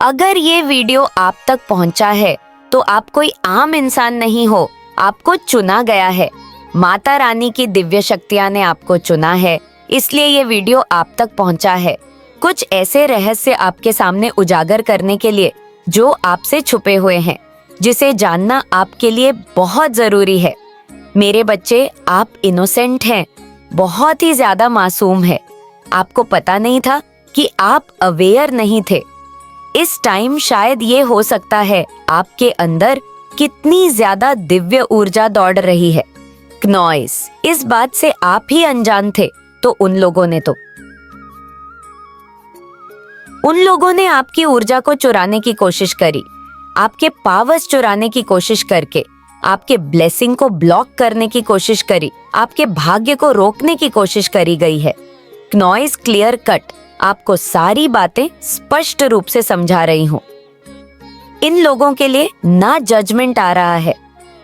अगर ये वीडियो आप तक पहुंचा है तो आप कोई आम इंसान नहीं हो, आपको चुना गया है। माता रानी की दिव्य शक्तियां ने आपको चुना है, इसलिए ये वीडियो आप तक पहुंचा है। कुछ ऐसे रहस्य आपके सामने उजागर करने के लिए जो आपसे छुपे हुए हैं, जिसे जानना आपके लिए बहुत जरूरी है। मेरे बच्चे, आप इनोसेंट हैं, बहुत ही ज्यादा मासूम है। आपको पता नहीं था कि आप अवेयर नहीं थे। इस टाइम शायद ये हो सकता है आपके अंदर कितनी ज्यादा दिव्य ऊर्जा दौड़ रही है। क्नॉइस, इस बात से आप ही अनजान थे तो उन लोगों ने आपकी ऊर्जा को चुराने की कोशिश करी, आपके पावर्स चुराने की कोशिश करके आपके ब्लेसिंग को ब्लॉक करने की कोशिश करी, आपके भाग्य को रोकने की कोशिश करी गई है। क्नॉइस क्लियर कट आपको सारी बातें स्पष्ट रूप से समझा रही हूँ। इन लोगों के लिए ना जजमेंट आ रहा है।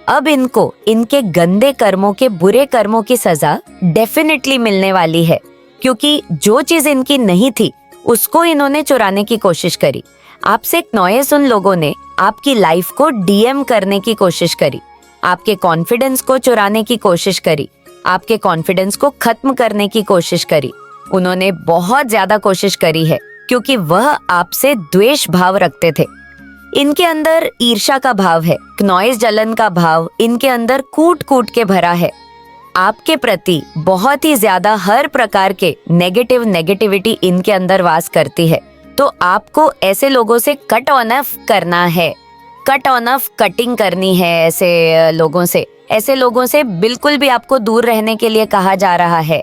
अब इनको इनके गंदे कर्मों के बुरे कर्मों की सजा डेफिनेटली मिलने वाली है, क्योंकि जो चीज इनकी नहीं थी उसको इन्होंने चुराने की कोशिश करी। आपसे क्नॉइस उन लोगों ने आपकी लाइफ को डीएम करने की कोशिश करी, आपके कॉन्फिडेंस को चुराने की कोशिश करी, आपके कॉन्फिडेंस को खत्म करने की कोशिश करी। उन्होंने बहुत ज्यादा कोशिश करी है, क्योंकि वह आपसे द्वेष भाव रखते थे। इनके अंदर ईर्ष्या का भाव है, क्नॉइस जलन का भाव इनके अंदर कूट कूट के भरा है। आपके प्रति बहुत ही ज्यादा हर प्रकार के नेगेटिविटी इनके अंदर वास करती है। तो आपको ऐसे लोगों से कट ऑन ऑफ करना है, कट ऑन ऑफ कटिंग करनी है। ऐसे लोगों से बिल्कुल भी आपको दूर रहने के लिए कहा जा रहा है।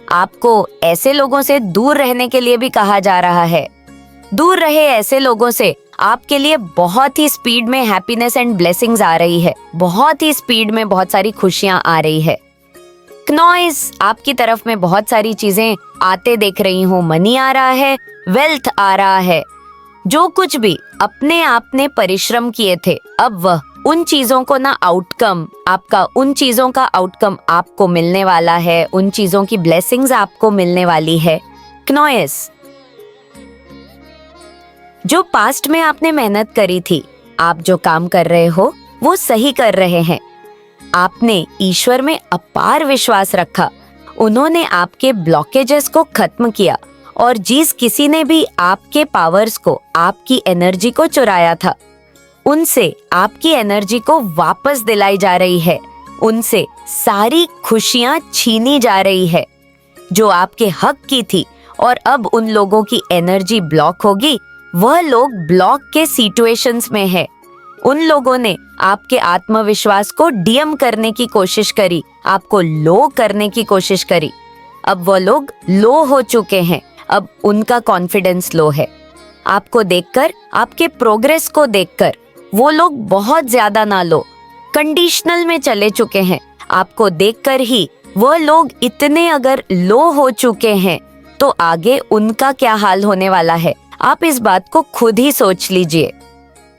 आपको ऐसे लोगों से दूर रहने के लिए भी कहा जा रहा है। दूर रहे ऐसे लोगों से। आपके लिए बहुत ही स्पीड में हैप्पीनेस एंड ब्लेसिंग्स आ रही है, बहुत ही स्पीड में बहुत सारी खुशियां आ रही है। क्नॉइस, आपकी तरफ में बहुत सारी चीजें आते देख रही हूँ। मनी आ रहा है, वेल्थ आ रहा है। जो कुछ भी अपने आप ने परिश्रम किए थे, अब वह उन चीजों को ना आउटकम आपका, उन चीजों का आउटकम आपको मिलने वाला है, उन चीजों की ब्लेसिंग्स आपको मिलने वाली है। क्नॉइस, जो पास्ट में आपने मेहनत करी थी, आप जो काम कर रहे हो वो सही कर रहे हैं। आपने ईश्वर में अपार विश्वास रखा, उन्होंने आपके ब्लॉकेजेस को खत्म किया। और जिस किसी ने भी आपके पावर्स को, आपकी एनर्जी को चुराया था, उनसे आपकी एनर्जी को वापस दिलाई जा रही है। उनसे सारी खुशियां छीनी जा रही है जो आपके हक की थी। और अब उन लोगों की एनर्जी ब्लॉक होगी। वह लोग ब्लॉक के सिचुएशंस में है। उन लोगों ने आपके आत्मविश्वास को डीएम करने की कोशिश करी, आपको लो करने की कोशिश करी। अब वह लोग लो हो चुके हैं, अब उनका कॉन्फिडेंस लो है। आपको देखकर, आपके प्रोग्रेस को देखकर वो लोग बहुत ज्यादा ना लो, कंडीशनल में चले चुके हैं। आपको देखकर ही वह लोग इतने अगर लो हो चुके हैं तो आगे उनका क्या हाल होने वाला है, आप इस बात को खुद ही सोच लीजिए।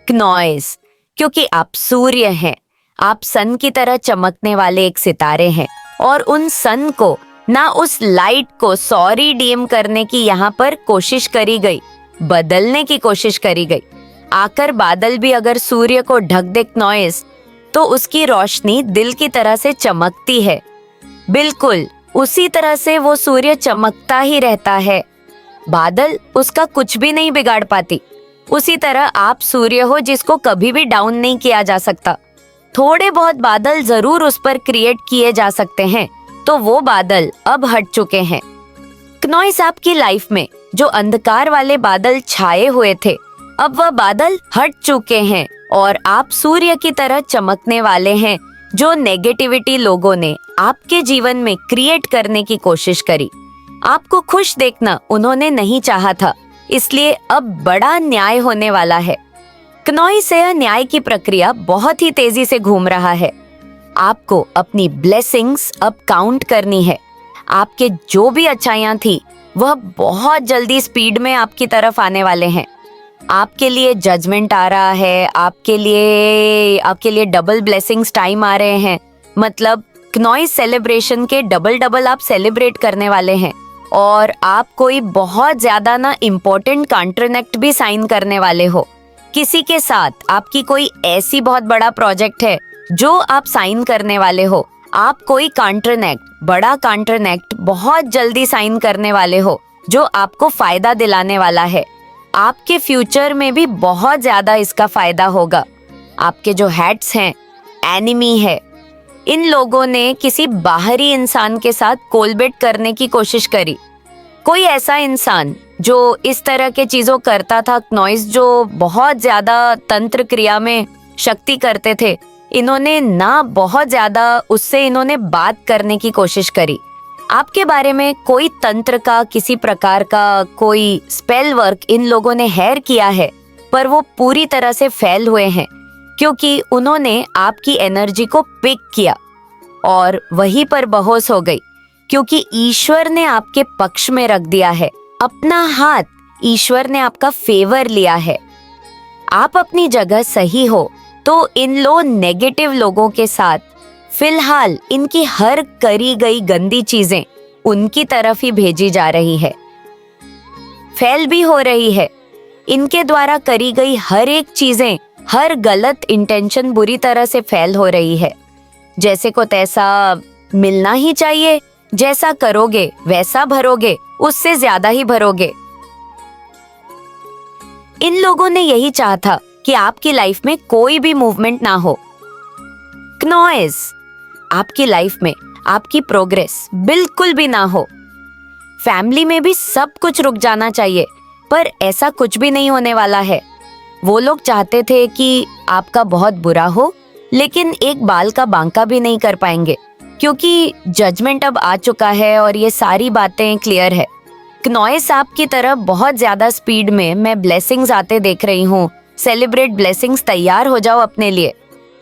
क्नॉइस, क्योंकि आप सूर्य हैं, आप सन की तरह चमकने वाले एक सितारे हैं। और उन सन को ना, उस लाइट को सॉरी डीएम करने की यहाँ पर कोशिश करी गई, बदलने की कोशिश करी गई। आकर बादल भी अगर सूर्य को ढक दे क्नॉइस, तो उसकी रोशनी दिल की तरह से चमकती है। बिल्कुल उसी तरह से वो सूर्य चमकता ही रहता है, बादल उसका कुछ भी नहीं बिगाड़ पाती। उसी तरह आप सूर्य हो जिसको कभी भी डाउन नहीं किया जा सकता। थोड़े बहुत बादल जरूर उस पर क्रिएट किए जा सकते हैं, तो वो बादल अब हट चुके हैं। क्नॉइस, आपकी लाइफ में जो अंधकार वाले बादल छाए हुए थे, अब वह बादल हट चुके हैं और आप सूर्य की तरह चमकने वाले हैं। जो नेगेटिविटी लोगों ने आपके जीवन में क्रिएट करने की कोशिश करी, आपको खुश देखना उन्होंने नहीं चाहा था, इसलिए अब बड़ा न्याय होने वाला है। क्नॉइस, यह न्याय की प्रक्रिया बहुत ही तेजी से घूम रहा है। आपको अपनी ब्लेसिंग्स अब काउंट करनी है। आपके जो भी अच्छाइयां थी वह बहुत जल्दी स्पीड में आपकी तरफ आने वाले हैं। आपके लिए जजमेंट आ रहा है, आपके लिए डबल ब्लेसिंग्स टाइम आ रहे हैं। मतलब क्नॉइस सेलिब्रेशन के डबल आप सेलिब्रेट करने वाले हैं। और आप कोई बहुत ज्यादा ना इम्पोर्टेंट कॉन्ट्रैक्ट भी साइन करने वाले हो। किसी के साथ आपकी कोई ऐसी बहुत बड़ा प्रोजेक्ट है जो आप साइन करने वाले हो। आप कोई कॉन्ट्रैक्ट, बड़ा कॉन्ट्रैक्ट बहुत जल्दी साइन करने वाले हो जो आपको फायदा दिलाने वाला है। आपके फ्यूचर में भी बहुत ज्यादा इसका फायदा होगा। आपके जो हेड्स हैं, एनिमी है, इन लोगों ने किसी बाहरी इंसान के साथ कोलबेट करने की कोशिश करी। कोई ऐसा इंसान जो इस तरह के चीजों करता था, नॉइस जो बहुत ज्यादा तंत्र क्रिया में शक्ति करते थे, इन्होंने ना बहुत ज्यादा उससे इन्होंने बात करने की कोशिश करी। आपके बारे में कोई तंत्र का, किसी प्रकार का कोई स्पेल वर्क इन लोगों ने हैर किया है, पर वो पूरी तरह से फेल हुए हैं क्योंकि उन्होंने आपकी एनर्जी को पिक किया और वहीं पर बेहोश हो गई। क्योंकि ईश्वर ने आपके पक्ष में रख दिया है, अपना हाथ ईश्वर ने आपका फेवर लिया है। आप अपनी जगह सही हो तो इन नेगेटिव लोगों के साथ फिलहाल इनकी हर करी गई गंदी चीजें उनकी तरफ ही भेजी जा रही है, फेल भी हो रही है। इनके द्वारा करी गई हर एक चीजें, हर गलत इंटेंशन बुरी तरह से फेल हो रही है। जैसे को तैसा मिलना ही चाहिए, जैसा करोगे वैसा भरोगे, उससे ज्यादा ही भरोगे। इन लोगों ने यही चाहा था कि आपकी लाइफ में कोई भी मूवमेंट ना हो। क्नॉइस, आपकी लाइफ में आपकी प्रोग्रेस बिल्कुल भी ना हो। फैमिली में भी सब कुछ रुक जाना चाहिए, पर ऐसा कुछ भी नहीं होने वाला है। वो लोग चाहते थे कि आपका बहुत बुरा हो, लेकिन एक बाल का बांका भी नहीं कर पाएंगे क्योंकि जजमेंट अब आ चुका है और ये सारी बातें क्लियर है। क्नॉइस, आपकी तरफ बहुत ज्यादा स्पीड में मैं ब्लेसिंग्स आते देख रही हूँ। सेलिब्रेट ब्लेसिंग्स, तैयार हो जाओ अपने लिए।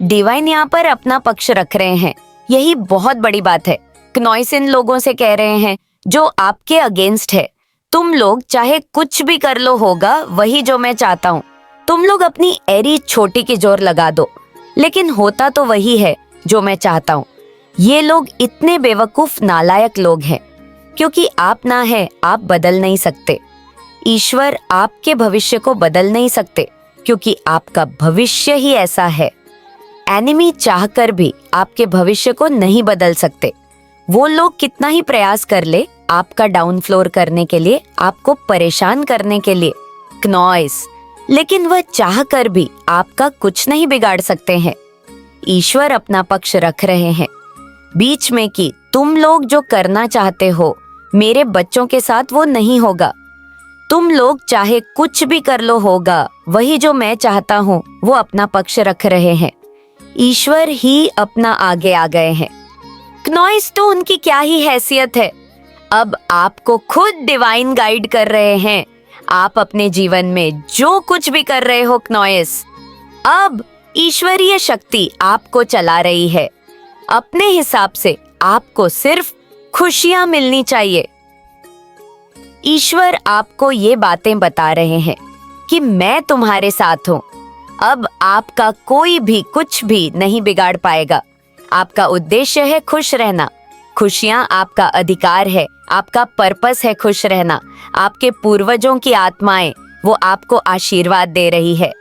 डिवाइन यहाँ पर अपना पक्ष रख रहे हैं, यही बहुत बड़ी बात है। क्नॉइस इन लोगों से कह रहे हैं जो आपके अगेंस्ट है, तुम लोग चाहे कुछ भी कर लो, होगा वही जो मैं चाहता हूँ। तुम लोग अपनी एरी छोटी की जोर लगा दो, लेकिन होता तो वही है जो मैं चाहता हूँ। ये लोग इतने बेवकूफ नालायक लोग हैं क्योंकि आप ना है, आप बदल नहीं सकते। ईश्वर आपके भविष्य को बदल नहीं सकते क्योंकि आपका भविष्य ही ऐसा है। एनिमी चाहकर भी आपके भविष्य को नहीं बदल सकते। वो लोग कितना ही प्रयास कर ले आपका डाउन फ्लोर करने के लिए, आपको परेशान करने के लिए, क्नॉइस, लेकिन वह चाहकर भी आपका कुछ नहीं बिगाड़ सकते हैं। ईश्वर अपना पक्ष रख रहे हैं बीच में कि तुम लोग जो करना चाहते हो मेरे बच्चों के साथ वो नहीं होगा। तुम लोग चाहे कुछ भी कर लो, होगा वही जो मैं चाहता हूँ। वो अपना पक्ष रख रहे हैं। ईश्वर ही अपना आगे आ गए हैं। क्नॉइस, तो उनकी क्या ही हैसियत है, अब आपको खुद डिवाइन गाइड कर रहे हैं। आप अपने जीवन में जो कुछ भी कर रहे हो क्नॉइस, अब ईश्वरीय शक्ति आपको चला रही है। अपने हिसाब से आपको सिर्फ खुशियां मिलनी चाहिए। ईश्वर आपको ये बातें बता रहे हैं कि मैं तुम्हारे साथ हूँ। अब आपका कोई भी कुछ भी नहीं बिगाड़ पाएगा। आपका उद्देश्य है खुश रहना। खुशियां आपका अधिकार है, आपका पर्पस है खुश रहना। आपके पूर्वजों की आत्माएं वो आपको आशीर्वाद दे रही है।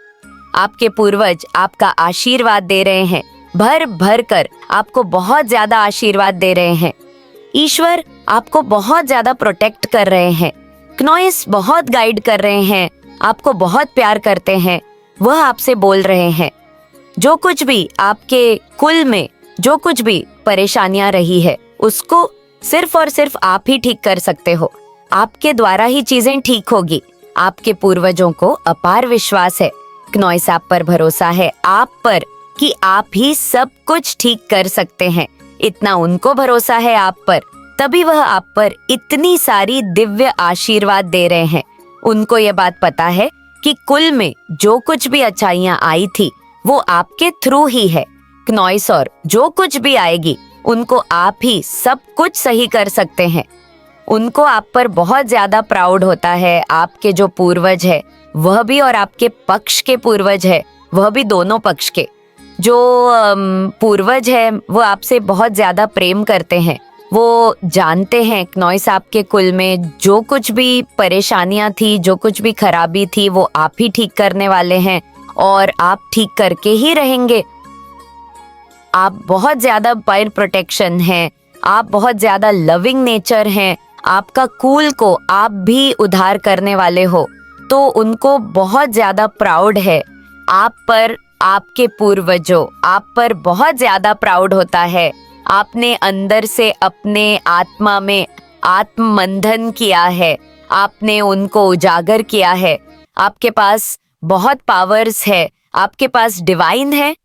आपके पूर्वज आपका आशीर्वाद दे रहे हैं, भर भर कर आपको बहुत ज्यादा आशीर्वाद दे रहे हैं। ईश्वर आपको बहुत ज्यादा प्रोटेक्ट कर रहे हैं। क्नॉइस बहुत गाइड कर रहे हैं, आपको बहुत प्यार करते हैं। वह आपसे बोल रहे हैं जो कुछ भी आपके कुल में जो कुछ भी परेशानियां रही है उसको सिर्फ और सिर्फ आप ही ठीक कर सकते हो। आपके द्वारा ही चीजें ठीक होगी। आपके पूर्वजों को अपार विश्वास है। क्नॉइस, आप पर भरोसा है, आप पर, कि आप ही सब कुछ ठीक कर सकते हैं। इतना उनको भरोसा है आप पर, तभी वह आप पर इतनी सारी दिव्य आशीर्वाद दे रहे हैं। उनको ये बात पता है कि कुल में जो कुछ भी अच्छाइयां आई थी वो आपके थ्रू ही है। क्नॉइस, और जो कुछ भी आएगी उनको आप ही सब कुछ सही कर सकते हैं। उनको आप पर बहुत ज्यादा प्राउड होता है। आपके जो पूर्वज है वह भी, और आपके पक्ष के पूर्वज है वह भी, दोनों पक्ष के जो पूर्वज है वो आपसे बहुत ज्यादा प्रेम करते हैं। वो जानते हैं नॉइस आपके कुल में जो कुछ भी परेशानियां थी, जो कुछ भी खराबी थी, वो आप ही ठीक करने वाले हैं और आप ठीक करके ही रहेंगे। आप बहुत ज्यादा फायर प्रोटेक्शन हैं, आप बहुत ज्यादा लविंग नेचर हैं, आपका कूल को आप भी उद्धार करने वाले हो, तो उनको बहुत ज्यादा प्राउड है आप पर। आपके पूर्वजों आप पर बहुत ज्यादा प्राउड होता है। आपने अंदर से अपने आत्मा में आत्ममंथन किया है, आपने उनको उजागर किया है। आपके पास बहुत पावर्स है, आपके पास डिवाइन है